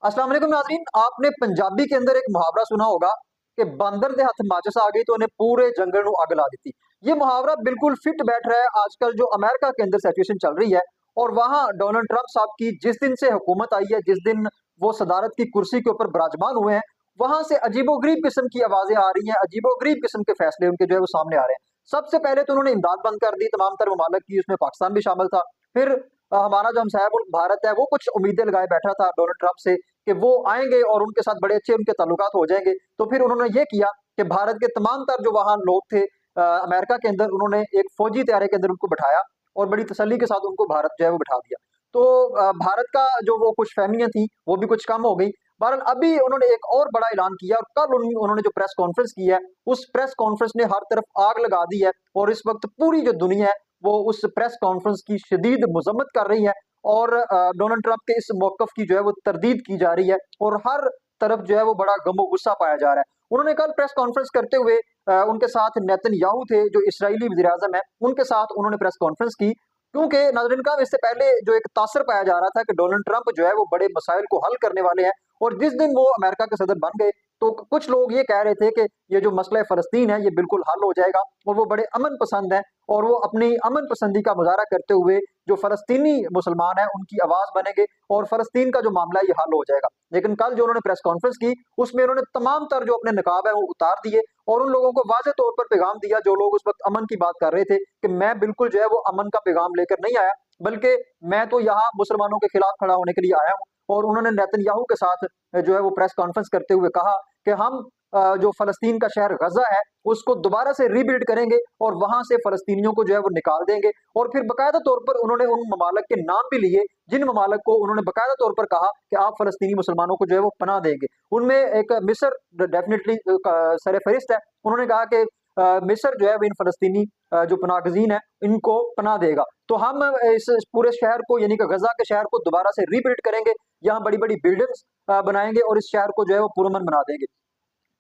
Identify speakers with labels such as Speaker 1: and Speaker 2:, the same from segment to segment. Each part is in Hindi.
Speaker 1: अस्सलाम वालेकुम नाज़रीन, आपने पंजाबी के अंदर एक मुहावरा सुना होगा कि बंदर दे हथ माचिस आ गई तो उन्हें पूरे जंगल ਨੂੰ ਅੱਗ ਲਾ ਦਿੱਤੀ। ये मुहावरा बिल्कुल फिट बैठ रहा है आजकल जो अमेरिका के अंदर सिचुएशन चल रही है और वहां डोनाल्ड ट्रंप साहब की जिस दिन से हुकूमत आई है, जिस दिन वो सदारत की कुर्सी के ऊपर विराजमान हुए हैं, वहां से अजीबोगरीब किस्म की आवाजें आ रही हैं, अजीबोगरीब किस्म के फैसले उनके जो है वो सामने आ रहे हैं। सबसे पहले तो उन्होंने इमदाद बंद कर दी तमाम तर ममालिक की, उसमें पाकिस्तान भी शामिल था। फिर हमारा जो हमसाया मुल्क भारत है वो कुछ उम्मीदें लगाए बैठा था डोनाल्ड ट्रंप से कि वो आएंगे और उनके साथ बड़े अच्छे उनके ताल्लुकात हो जाएंगे। तो फिर उन्होंने ये किया कि भारत के तमाम तर जो वहाँ लोग थे अमेरिका के अंदर, उन्होंने एक फौजी तैयारी के अंदर उनको बिठाया और बड़ी तसल्ली के साथ उनको भारत जो है वो बिठा दिया। तो भारत का जो वो कुछ फहमियां थी वो भी कुछ कम हो गई। बहरहाल अभी उन्होंने एक और बड़ा ऐलान किया और कल उन्होंने जो प्रेस कॉन्फ्रेंस की है, उस प्रेस कॉन्फ्रेंस ने हर तरफ आग लगा दी है और इस वक्त पूरी जो दुनिया है वो उस प्रेस कॉन्फ्रेंस की शदीद मजम्मत कर रही है और डोनाल्ड ट्रंप के इस मौकफ की जो है वो तरदीद की जा रही है और हर तरफ जो है वो बड़ा गमो गुस्सा पाया जा रहा है। उन्होंने कल प्रेस कॉन्फ्रेंस करते हुए उनके साथ नेतन्याहू थे जो इसराइली वज़ीर आज़म है, उनके साथ उन्होंने प्रेस कॉन्फ्रेंस की क्योंकि नाज़रीन का इससे पहले जो एक तासर पाया जा रहा था कि डोनाल्ड ट्रंप जो है वो बड़े मसाइल को हल करने वाले हैं और जिस दिन वो अमेरिका के सदर बन गए तो कुछ लोग ये कह रहे थे कि ये जो मसला फ़लस्तीन है ये बिल्कुल हल हो जाएगा और वो बड़े अमन पसंद हैं और वो अपनी अमन पसंदी का मुजाहरा करते हुए जो फ़लस्तीनी मुसलमान हैं उनकी आवाज़ बनेंगे और फ़लस्तीन का जो मामला है ये हल हो जाएगा। लेकिन कल जो उन्होंने प्रेस कॉन्फ्रेंस की उसमें उन्होंने तमाम तर जो अपने नकाब है वो उतार दिए और उन लोगों को वाज़ेह तौर पर पैगाम दिया जो लोग उस वक्त अमन की बात कर रहे थे कि मैं बिल्कुल जो है वो अमन का पैगाम लेकर नहीं आया, बल्कि मैं तो यहाँ मुसलमानों के खिलाफ खड़ा होने के लिए आया हूँ। और उन्होंने नेतन्याहू के साथ जो है वो प्रेस कॉन्फ्रेंस करते हुए कहा कि हम जो फ़लस्तीन का शहर गजा है उसको दोबारा से रीबिल्ड करेंगे और वहां से फ़लस्तीनियों को जो है वो निकाल देंगे। और फिर बाकायदा तौर पर उन्होंने उन ममालिक के नाम भी लिए जिन ममालिक को उन्होंने बाकायदा तौर पर कहा कि आप फ़लस्तीनी मुसलमानों को जो है वो पनाह देंगे। उनमें एक मिस्र डेफिनेटली सर फहरिस्त है। उन्होंने कहा कि मिस्र जो है वो इन फ़लस्तीनी जो पनाहगज़ीन है इनको पनाह देगा। तो हम इस पूरे शहर को यानी कि गजा के शहर को दोबारा से रीबिल्ड करेंगे, यहाँ बड़ी बड़ी बिल्डिंग्स बनाएंगे और इस शहर को जो है वो पुरअमन बना देंगे।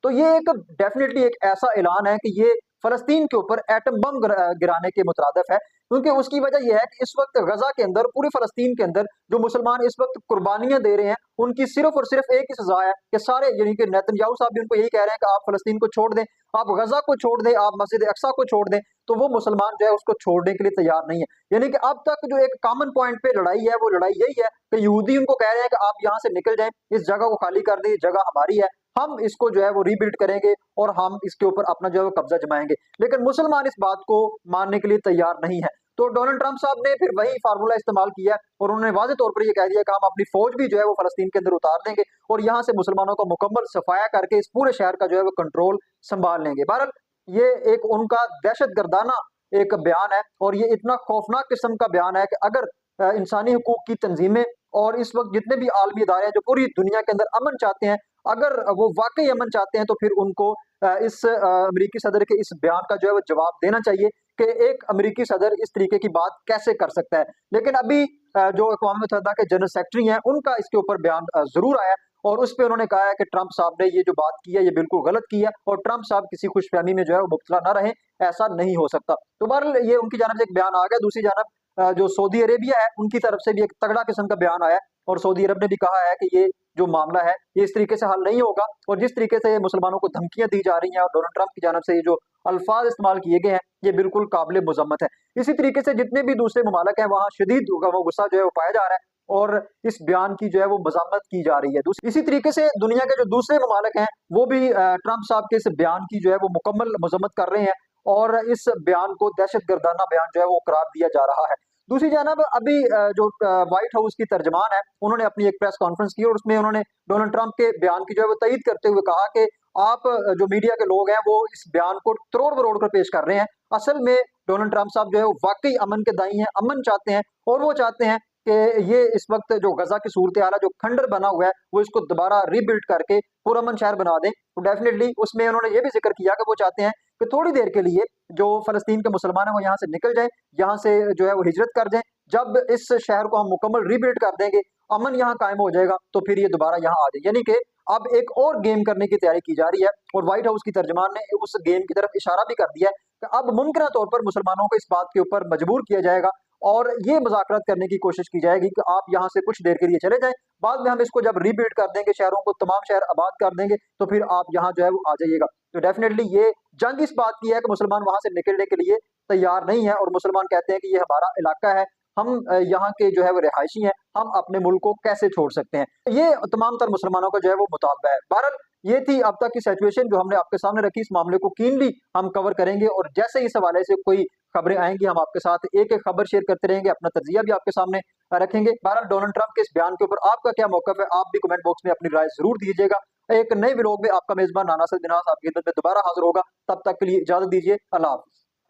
Speaker 1: तो ये एक डेफिनेटली एक ऐसा ऐलान है कि ये फ़लस्तीन के ऊपर एटम बम गिराने के मुतरादिफ है, क्योंकि उसकी वजह यह है कि इस वक्त गजा के अंदर पूरे फ़लस्तीन के अंदर जो मुसलमान इस वक्त कुर्बानियां दे रहे हैं उनकी सिर्फ और सिर्फ एक ही सजा है कि सारे यानी कि नेतन्याहू साहब भी उनको यही कह रहे हैं कि आप फ़लस्तीन को छोड़ दें, आप गजा को छोड़ दें, आप मस्जिद अक्सा को छोड़ दें। तो वो मुसलमान जो है उसको छोड़ने के लिए तैयार नहीं है। यानी कि अब तक जो एक कॉमन पॉइंट पे लड़ाई है वो लड़ाई यही है कि यहूदी उनको कह रहे हैं कि आप यहाँ से निकल जाएं, इस जगह को खाली कर दें, ये जगह हमारी है, हम इसको जो है वो रीबिल्ड करेंगे और हम इसके ऊपर अपना जो है वो कब्जा जमाएंगे। लेकिन मुसलमान इस बात को मानने के लिए तैयार नहीं है। तो डोनाल्ड ट्रंप साहब ने फिर वही फार्मूला इस्तेमाल किया और उन्होंने वाज़ेह तौर पर ये कह दिया कि हम अपनी फौज भी जो है वो फ़लस्तीन के अंदर उतार देंगे और यहाँ से मुसलमानों का मुकम्मल सफाया करके इस पूरे शहर का जो है वो कंट्रोल संभाल लेंगे। बहरहाल ये एक उनका दहशत गर्दाना एक बयान है और ये इतना खौफनाक किस्म का बयान है कि अगर इंसानी हकूक की तंजीमें और इस वक्त जितने भी आलमी इदारे हैं जो पूरी दुनिया के अंदर अमन चाहते हैं, अगर वो वाकई अमन चाहते हैं तो फिर उनको इस अमेरिकी सदर के इस बयान का जो है वो जवाब देना चाहिए कि एक अमेरिकी सदर इस तरीके की बात कैसे कर सकता है। लेकिन अभी जो अक़वाम मुत्तहिदा के जनरल सेक्रेटरी हैं उनका इसके ऊपर बयान जरूर आया और उस पर उन्होंने कहा है कि ट्रंप साहब ने ये जो बात की है ये बिल्कुल गलत की है और ट्रंप साहब किसी खुशफहमी में जो है वो मुब्तला ना रहे, ऐसा नहीं हो सकता। तो बहरहाल ये उनकी जानब से एक बयान आ गया। दूसरी जानब जो सऊदी अरेबिया है उनकी तरफ से भी एक तगड़ा किस्म का बयान आया और सऊदी अरब ने भी कहा है कि ये जो मामला है ये इस तरीके से हल नहीं होगा और जिस तरीके से मुसलमानों को धमकियां दी जा रही हैं और डोनाल्ड ट्रंप की जानब से ये जो अल्फाज इस्तेमाल किए गए हैं ये बिल्कुल काबिल मजम्मत है। इसी तरीके से जितने भी दूसरे ममालिक हैं वहाँ शदीद गुस्सा जो है वो पाया जा रहा है और इस बयान की जो है वो मजम्मत की जा रही है। इसी तरीके से दुनिया के जो दूसरे ममालिक हैं वो भी ट्रंप साहब के इस बयान की जो है वो मुकम्मल मजम्मत कर रहे हैं और इस बयान को दहशत गर्दाना बयान जो है वो करार दिया जा रहा है। दूसरी जानब अभी जो व्हाइट हाउस की तर्जमान है उन्होंने अपनी एक प्रेस कॉन्फ्रेंस की और उसमें उन्होंने डोनाल्ड ट्रंप के बयान की जो है वो तईद करते हुए कहा कि आप जो मीडिया के लोग हैं वो इस बयान को तरोड़ मरोड़ कर पेश कर रहे हैं। असल में डोनाल्ड ट्रंप साहब जो है वो वाकई अमन के दाई हैं, अमन चाहते हैं और वो चाहते हैं कि ये इस वक्त जो गजा की सूरत हाल है, जो खंडर बना हुआ है, वो इसको दोबारा रीबिल्ड करके पुरअमन शहर बना दें। तो डेफिनेटली उसमें उन्होंने ये भी जिक्र किया कि वो चाहते हैं कि थोड़ी देर के लिए जो फ़लस्तीन के मुसलमान हैं वो यहाँ से निकल जाएं, यहाँ से जो है वो हिजरत कर जाएं। जब इस शहर को हम मुकम्मल रीबिल्ड कर देंगे, अमन यहाँ कायम हो जाएगा, तो फिर ये दोबारा यहाँ आ जाए। यानी कि अब एक और गेम करने की तैयारी की जा रही है और व्हाइट हाउस की तर्जमान ने उस गेम की तरफ इशारा भी कर दिया है कि अब मुमकिन तौर पर मुसलमानों को इस बात के ऊपर मजबूर किया जाएगा और ये मुज़ाकरात करने की कोशिश की जाएगी कि आप यहाँ से कुछ देर के लिए चले जाएँ, बाद में हम इसको जब रीबिल्ड कर देंगे, शहरों को तमाम शहर आबाद कर देंगे, तो फिर आप यहाँ जो है वो आ जाइएगा। तो डेफ़िनेटली ये जंग इस बात की है कि मुसलमान वहाँ से निकलने के लिए तैयार नहीं है और मुसलमान कहते हैं कि ये हमारा इलाका है, हम यहाँ के जो है वो रिहायशी हैं, हम अपने मुल्क को कैसे छोड़ सकते हैं। ये तमाम तर मुसलमानों का जो है वो मुतालबा है। बहरहाल ये थी अब तक की सिचुएशन जो हमने आपके सामने रखी, इस मामले को कीनली हम कवर करेंगे और जैसे ही इस हवाले से कोई खबरें आएँगी हम आपके साथ एक-एक खबर शेयर करते रहेंगे, अपना तज्ज़िया भी आपके सामने रखेंगे। बहरहाल डोनाल्ड ट्रंप के इस बयान के ऊपर आपका क्या मौक़िफ़ है? आप भी कमेंट बॉक्स में अपनी राय ज़रूर दीजिएगा। एक नए व्लॉग में आपका मेज़बान नाना सैयद बिनास आपकी खिदमत में दोबारा हाज़िर होगा। तब तक के लिए इजाज़त दीजिए। अल्लाह हाफ़िज़।